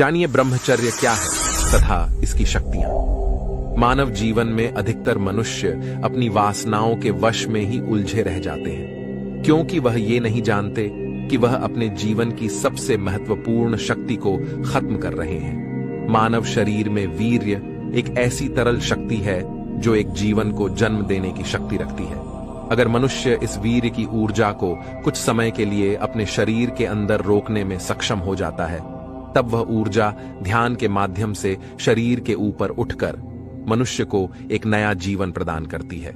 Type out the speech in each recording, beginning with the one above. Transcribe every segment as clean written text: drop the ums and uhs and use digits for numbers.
जानिए ब्रह्मचर्य क्या है तथा इसकी शक्तियां। मानव जीवन में अधिकतर मनुष्य अपनी वासनाओं के वश में ही उलझे रह जाते हैं, क्योंकि वह ये नहीं जानते कि वह अपने जीवन की सबसे महत्वपूर्ण शक्ति को खत्म कर रहे हैं। मानव शरीर में वीर्य एक ऐसी तरल शक्ति है जो एक जीवन को जन्म देने की शक्ति रखती है। अगर मनुष्य इस वीर्य की ऊर्जा को कुछ समय के लिए अपने शरीर के अंदर रोकने में सक्षम हो जाता है, तब वह ऊर्जा ध्यान के माध्यम से शरीर के ऊपर उठकर मनुष्य को एक नया जीवन प्रदान करती है,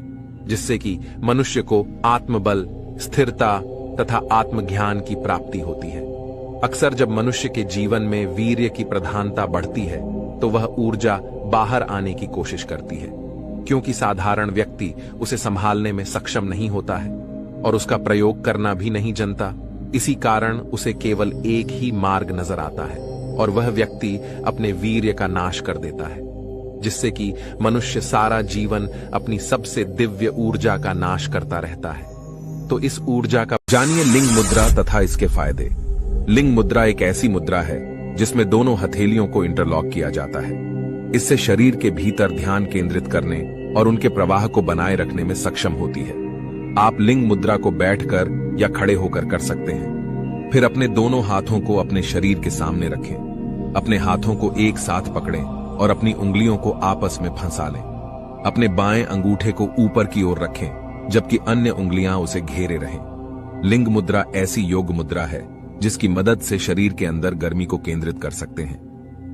जिससे कि मनुष्य को आत्मबल, स्थिरता तथा आत्मज्ञान की प्राप्ति होती है। अक्सर जब मनुष्य के जीवन में वीर्य की प्रधानता बढ़ती है तो वह ऊर्जा बाहर आने की कोशिश करती है, क्योंकि साधारण व्यक्ति उसे संभालने में सक्षम नहीं होता है और उसका प्रयोग करना भी नहीं जानता। इसी कारण उसे केवल एक ही मार्ग नजर आता है और वह व्यक्ति अपने वीर्य का नाश कर देता है, जिससे कि मनुष्य सारा जीवन अपनी सबसे दिव्य ऊर्जा का नाश करता रहता है। तो इस ऊर्जा का जानिए लिंग मुद्रा तथा इसके फायदे। लिंग मुद्रा एक ऐसी मुद्रा है जिसमें दोनों हथेलियों को इंटरलॉक किया जाता है। इससे शरीर के भीतर ध्यान केंद्रित करने और उनके प्रवाह को बनाए रखने में सक्षम होती है। आप लिंग मुद्रा को बैठकर या खड़े होकर कर सकते हैं। फिर अपने दोनों हाथों को अपने शरीर के सामने रखें। अपने हाथों को एक साथ पकड़ें और अपनी उंगलियों को आपस में फंसा लें। अपने बाएं अंगूठे को ऊपर की ओर रखें, जबकि अन्य उंगलियां उसे घेरे रहें। लिंग मुद्रा ऐसी योग मुद्रा है जिसकी मदद से शरीर के अंदर गर्मी को केंद्रित कर सकते हैं।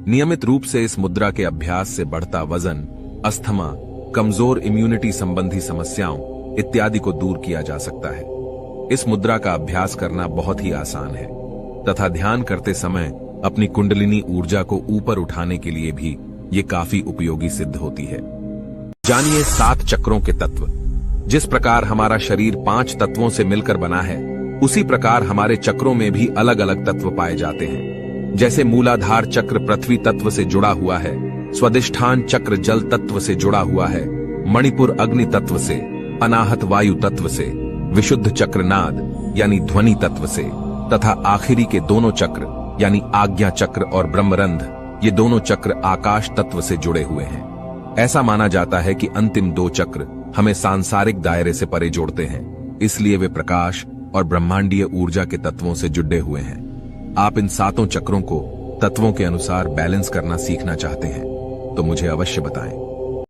नियमित रूप से इस मुद्रा के अभ्यास से बढ़ता वजन, अस्थमा, कमजोर इम्यूनिटी संबंधी समस्याओं इत्यादि को दूर किया जा सकता है। इस मुद्रा का अभ्यास करना बहुत ही आसान है तथा ध्यान करते समय अपनी कुंडलिनी ऊर्जा को ऊपर उठाने के लिए भी ये काफी उपयोगी सिद्ध होती है। जानिए 7 चक्रों के तत्व। जिस प्रकार हमारा शरीर 5 तत्वों से मिलकर बना है, उसी प्रकार हमारे चक्रों में भी अलग अलग तत्व पाए जाते हैं। जैसे मूलाधार चक्र पृथ्वी तत्व से जुड़ा हुआ है, स्वादिष्ठान चक्र जल तत्व से जुड़ा हुआ है, मणिपुर अग्नि तत्व से, अनाहत वायु तत्व से, विशुद्ध चक्र नाद यानी ध्वनि तत्व से, तथा आखिरी के दोनों चक्र यानी आज्ञा चक्र और ब्रह्मरंध्र, ये दोनों चक्र आकाश तत्व से जुड़े हुए हैं। ऐसा माना जाता है कि अंतिम 2 चक्र हमें सांसारिक दायरे से परे जोड़ते हैं, इसलिए वे प्रकाश और ब्रह्मांडीय ऊर्जा के तत्वों से जुड़े हुए हैं। आप इन 7 चक्रों को तत्वों के अनुसार बैलेंस करना सीखना चाहते हैं तो मुझे अवश्य बताएं।